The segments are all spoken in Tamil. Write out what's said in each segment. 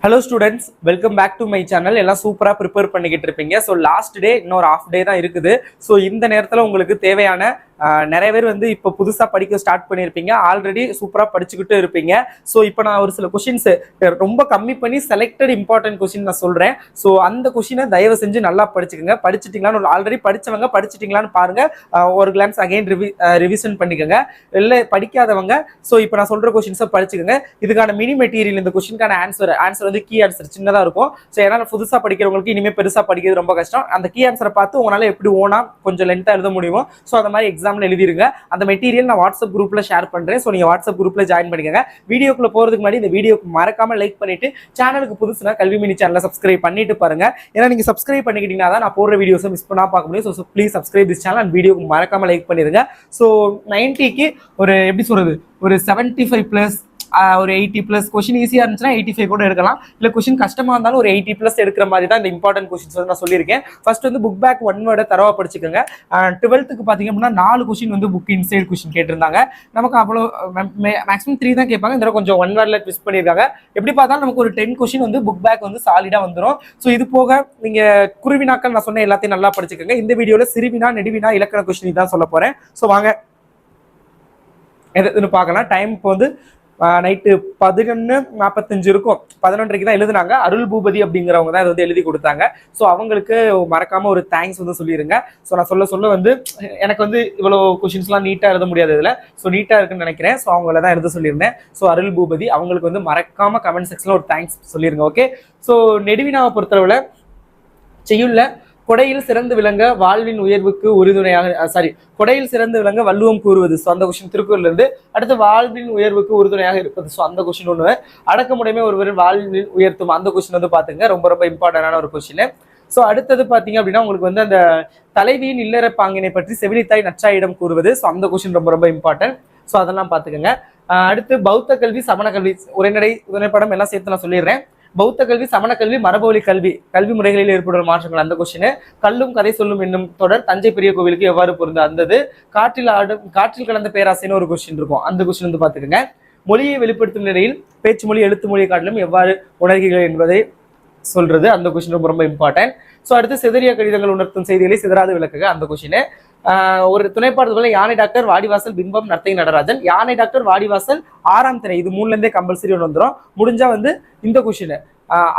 Hello students, welcome back to my channel. எல்லாம் சூப்பராக ப்ரிப்பேர் பண்ணிக்கிட்டு இருப்பீங்க. ஸோ லாஸ்ட் டே இன்னொரு ஹாஃப் டே தான் இருக்குது. ஸோ இந்த நேரத்தில் உங்களுக்கு தேவையான நிறைய பேர் வந்து இப்போ புதுசாக படிக்க ஸ்டார்ட் பண்ணியிருப்பீங்க. ஆல்ரெடி சூப்பராக படிச்சுக்கிட்டு இருப்பீங்க. ஸோ இப்போ நான் ஒரு சில கொஷின்ஸ் ரொம்ப கம்மி பண்ணி செலக்டட் இம்பார்ட்டன்ட் கொஷின் நான் சொல்கிறேன். ஸோ அந்த கொஷினை தயவு செஞ்சு நல்லா படிச்சுக்கோங்க. படிச்சிட்டிங்களான்னு ஆல்ரெடி படித்தவங்க படிச்சிட்டிங்களான்னு பாருங்க. ஒரு கிளான்ஸ் அகைன் ரிவிஷன் பண்ணிக்கோங்க. இல்லை படிக்காதவங்க ஸோ இப்போ நான் சொல்கிற கொஷின்ஸை படிச்சுக்கோங்க. இதுக்கான மினி மெட்டீரியல், இந்த கொஷினுக்கான ஆன்சர் வந்து கீ ஆன்சர் சின்னதாக இருக்கும். ஸோ ஏன்னா புதுசாக படிக்கிறவங்களுக்கு இனிமேல் பெருசாக படிக்கிறது ரொம்ப கஷ்டம். அந்த கீ ஆன்சரை பார்த்து உங்களால் எப்படி ஓனா கொஞ்சம் லென்த்தாக எழுத முடியுமோ ஸோ அந்த மாதிரி எக்ஸாமில் எழுதிருங்க. அந்த மெட்டீரியல் நான் வாட்ஸ்அப் குரூப்பில் ஷேர் பண்ணுறேன். ஸோ நீங்கள் வாட்ஸ்அப் குரூப்பில் ஜாயின் பண்ணிக்கோங்க. வீடியோக்குள்ள போகிறதுக்கு முன்னாடி இந்த வீடியோக்கு மறக்காமல் லைக் பண்ணிட்டு சேனலுக்கு புதுசுனா கல்வி மினி சேனலை சப்ஸ்கிரைப் பண்ணிட்டு பாருங்க. ஏன்னா நீங்கள் சப்ஸ்கிரைப் பண்ணிக்கிட்டீங்கன்னா தான் நான் போடுற வீடியோஸை மிஸ் பண்ணால் பார்க்க முடியும். So please subscribe this channel and வீடியோக்கு மறக்காமல் லைக் பண்ணிடுங்க. ஸோ 90க்கு ஒரு எப்படி சொல்கிறது, ஒரு 75+ ஒரு 80+ கொஸ்டின் ஈஸியாக இருந்துச்சுன்னா 85 கூட எடுக்கலாம். இல்லை கொஸ்டின் கஷ்டமாக இருந்தாலும் ஒரு 80+ எடுக்கிற மாதிரி தான் இந்த இம்பார்ட்டன்ட் கொஸ்டின்ஸ் வந்து நான் சொல்லியிருக்கேன். ஃபர்ஸ்ட் வந்து புக் பேக் 1 வேர்டை தரவா படிச்சுக்கோங்க. 12th பார்த்தீங்க அப்படின்னா 4 கொஸ்டின் வந்து புக் இன்சைட் கொஸ்டின் கேட்டிருந்தாங்க. நமக்கு அவ்வளோ மேக்ஸிமம் 3 தான் கேட்பாங்க. இந்த கொஞ்சம் 1 வேர்டில் ட்விஸ்ட் பண்ணியிருக்காங்க. எப்படி பார்த்தாலும் நமக்கு ஒரு 10 கொஸ்டின் வந்து புக் பேக் வந்து சாலிடாக வந்துடும். ஸோ இது போக நீங்கள் குருவினாக்கள் நான் சொன்ன எல்லாத்தையும் நல்லா படிச்சுக்கோங்க. இந்த வீடியோவில் சிறுவினா நெடுவினா இலக்கண கொஸ்டின் தான் சொல்ல போகிறேன். ஸோ வாங்க எதுன்னு பார்க்கலாம். டைம் இப்போ வந்து நைட்டு 11:45 இருக்கும். 11:30 தான் எழுதுனாங்க. அருள் பூபதி அப்படிங்கிறவங்க தான் இது வந்து எழுதி கொடுத்தாங்க. ஸோ அவங்களுக்கு மறக்காம ஒரு தேங்க்ஸ் வந்து சொல்லிடுங்க. ஸோ நான் சொல்ல வந்து எனக்கு வந்து இவ்வளோ கொஷின்ஸ்லாம் நீட்டாக எழுத முடியாது இதில். ஸோ நீட்டாக இருக்குன்னு நினைக்கிறேன். ஸோ அவங்கள தான் எழுத சொல்லியிருந்தேன். ஸோ அருள் பூபதி அவங்களுக்கு வந்து மறக்காம கமெண்ட் செக்ஷனில் ஒரு தேங்க்ஸ் சொல்லிடுங்க. ஓகே. ஸோ நெடுவினாவை பொறுத்தளவில் செய்யுள்ள கொடையில் சிறந்து விளங்க வாழ்வின் உயர்வுக்கு உறுதுணையாக கொடையில் சிறந்து விளங்க வள்ளுவம் கூறுவது. ஸோ அந்த கொஸ்டின் திருக்குறள்ல இருந்து. அடுத்து வாழ்வின் உயர்வுக்கு உறுதுணையாக இருப்பது. ஸோ அந்த கொஸ்டின் ஒன்று. அடக்கமுடைமை ஒருவர் வாழ்வின் உயர்த்தும். அந்த கொஸ்டின் வந்து பாத்துங்க, ரொம்ப ரொம்ப இம்பார்ட்டன்டான ஒரு கொஸ்டின். ஸோ அடுத்தது பார்த்தீங்க அப்படின்னா உங்களுக்கு வந்து அந்த தலைவியின் இல்லற பாங்கினை பற்றி செவிலித்தாய் நச்சாயிடம் கூறுவது. ஸோ அந்த கொஸ்டின் ரொம்ப ரொம்ப இம்பார்ட்டன்ட். ஸோ அதெல்லாம் பார்த்துக்கோங்க. அடுத்து பௌத்த கல்வி சமண கல்வி உரைநடை துணைப்படம் எல்லாம் சேர்த்து நான் சொல்லிடுறேன். பௌத்த கல்வி சமண கல்வி மரபொலி கல்வி முறைகளில் ஏற்படும் மாற்றங்கள். அந்த கொஸ்டின். கல்லும் கதை சொல்லும் என்னும் தொடர் தஞ்சை பெரிய கோவிலுக்கு எவ்வாறு பொருந்து. அந்தது காற்றில் கலந்த பேராசைன்னு ஒரு கொஸ்டின் இருக்கும். அந்த கொஸ்டின் வந்து பார்த்துக்கோங்க. மொழியை வெளிப்படுத்தும் நிலையில் பேச்சு மொழி எழுத்து மொழியை காட்டிலும் எவ்வாறு உணர்கிறீர்கள் என்பதை சொல்றது. அந்த கொஸ்டின் ரொம்ப ரொம்ப இம்பார்ட்டன்ட். ஸோ அடுத்து சிதறிய கடிதங்கள் உணர்த்தும் செய்திகளை சிதறாது விளக்குக. அந்த கொஸ்டின். ஒரு துணைப்பாடுகளை யானை டாக்டர் வாடிவாசல் பிம்பம் நர்த்தகி நடராஜன். யானை டாக்டர் வாடிவாசல் 6ஆம் திணை. இது 3லேருந்தே கம்பல்சரி ஒன்று வந்துடும். முடிஞ்சா வந்து இந்த கொஸ்டின்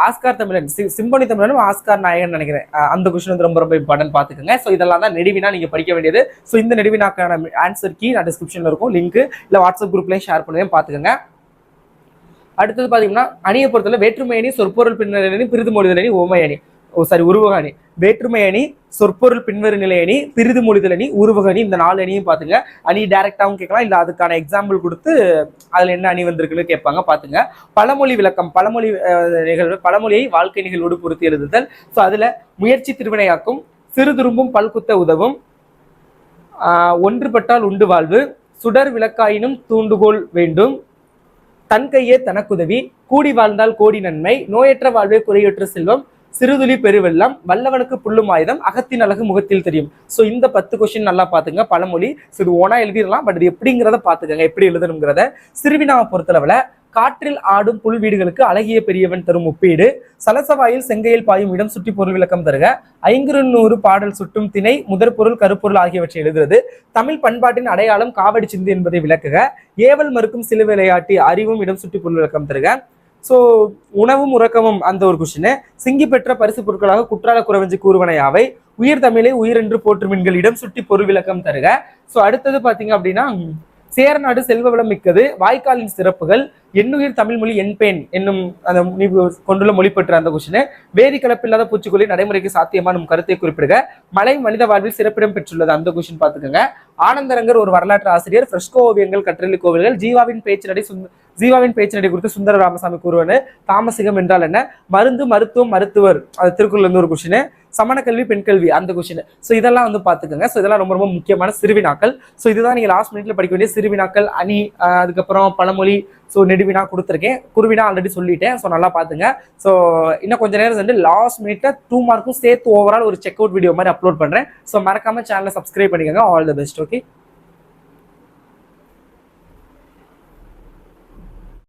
ஆஸ்கார் தமிழன் சிம்பனி தமிழனும் ஆஸ்கார் நாயகன் நினைக்கிறேன். அந்த கொஸ்டின் வந்து ரொம்ப ரொம்ப இம்பார்ட்டன்ட் பார்த்துக்கோங்க. ஸோ இதெல்லாம் தான் நெடுவினா நீங்க படிக்க வேண்டியது. ஸோ இந்த நெடுவினாக்கான ஆன்சர் கீ நான் டிஸ்கிரிப்ஷன்ல இருக்கும். லிங்க் இல்லை வாட்ஸ்அப் குரூப்லையும் ஷேர் பண்ணுவேன், பார்த்துக்கோங்க. அடுத்தது பார்த்தீங்கன்னா அணியை பொறுத்தவரை வேற்றுமை அணி சொற்பொருள் பின்னர் அணி பிரிது மொழிதல் அணி ஓமை அணி உருவக அணி. வேற்றுமை அணி சொற்பொருள் பின்வரு நிலை அணி பிரிது மொழிதல் அணி உருவக அணி. இந்த 4 அணியும் பார்த்துங்க. அணி டைரக்டாகவும் கேட்கலாம், இல்லை அதுக்கான எக்ஸாம்பிள் கொடுத்து அதில் என்ன அணி வந்திருக்குன்னு கேட்பாங்க, பார்த்துங்க. பழமொழி விளக்கம் பழமொழி நிகழ்வு பழமொழியை வாழ்க்கை நிகழ்வோடு பொறுத்து எழுதுதல். ஸோ அதில் முயற்சி திருவினையாக்கும், சிறு துரும்பும் பல்குத்த உதவும், ஒன்றுபட்டால் உண்டு வாழ்வு, சுடர் விளக்காயினும் தூண்டுகோல் வேண்டும், தன் கையே தனக்குதவி, கூடி வாழ்ந்தால் கோடி நன்மை, நோயற்ற வாழ்வே குறையற்ற செல்வம், சிறுதுளி பெருவெல்லாம், வல்லவனுக்கு புல்லும் ஆயுதம், அகத்தின் அழகு முகத்தில் தெரியும். ஸோ இந்த 10 கொஸ்டின் நல்லா பார்த்துங்க. பழமொழி இது ஓனா எழுதிடலாம், பட் இது எப்படிங்கிறத பார்த்துக்கங்க, எப்படி எழுதணுங்கிறத. சிறுவினாவை பொறுத்தளவில் காற்றில் ஆடும் புல் வீடுகளுக்கு அழகிய பெரியவன் தரும் ஒப்பீடு, சலசவாயில் செங்கையில் பாயும் இடம் சுற்றி பொருள் விளக்கம் தருக, 500 பாடல் சுட்டும் திணை முதற்பொருள் கருப்பொருள் ஆகியவற்றை எழுதுறது, தமிழ் பண்பாட்டின் அடையாளம் காவடி சிந்து என்பதை விளக்குக, ஏவல் மறுக்கும் சில விளையாட்டி அறிவும் இடம் சுற்றி பொருள் விளக்கம் தருக. ஸோ உணவும் உறக்கமும் அந்த ஒரு கொஸ்டின். சிங்கி பெற்ற பரிசு பொருட்களாக குற்றால குறவஞ்சி கூறுவனையாவை, உயிர் தமிழை உயிர் என்று போற்றுமின்கள் இடம் சுற்றி பொருள் விளக்கம் தருக. ஸோ அடுத்தது பார்த்தீங்க அப்படின்னா சேரநாடு செல்வ வளம் மிக்கது, வாய்க்காலின் சிறப்புகள், எண்ணுயிர் தமிழ் மொழி என்பேன் என்னும் அந்த கொண்டுள்ள மொழி பெற்ற அந்த கொஸ்டின். வேதி கலப்பில்லாத பூச்சிக்கொல்லி நடைமுறைக்கு சாத்தியமான நம் கருத்தை குறிப்பிடுக, மலை மனித வாழ்வில் சிறப்பிடம் பெற்றுள்ளது. அந்த கொஸ்டின் பார்த்துக்கோங்க. ஆனந்தரங்கர் ஒரு வரலாற்று ஆசிரியர், ஃப்ரெஸ்கோ ஓவியங்கள் கற்றலி கோவில்கள், ஜீவாவின் பேச்சினடை குறித்து சுந்தர ராமசாமி கூறுவனு, தாமசிகம் என்றால் என்ன, மருந்து மருத்துவம் மருத்துவர், அது திருக்குறள் இருந்து ஒரு கொஸ்டின். சமண கல்வி பெண் கல்வி அந்த கொஸ்டின். ஸோ இதெல்லாம் வந்து பார்த்துக்கோங்க. ஸோ இதெல்லாம் ரொம்ப ரொம்ப முக்கியமான சிறுவினாக்கள். ஸோ இதுதான் நீங்கள் லாஸ்ட் மினிட்ல படிக்க வேண்டிய சிறுவினாக்கள். அணி, அதுக்கப்புறம் பழமொழி, ஸோ நெடுவினா கொடுத்துருக்கேன், குருவினா ஆல்ரெடி சொல்லிட்டேன். ஸோ நல்லா பார்த்துங்க. ஸோ இன்னும் கொஞ்சம் நேரம் வந்து லாஸ்ட் மினிட்ல 2 மார்க்கும் சேர்த்து ஓவரால் ஒரு செக் அவுட் வீடியோ மாதிரி அப்லோட் பண்ணுறேன். ஸோ மறக்காம சேனலை சப்ஸ்கிரைப் பண்ணிக்கோங்க. All the best. ஓகே.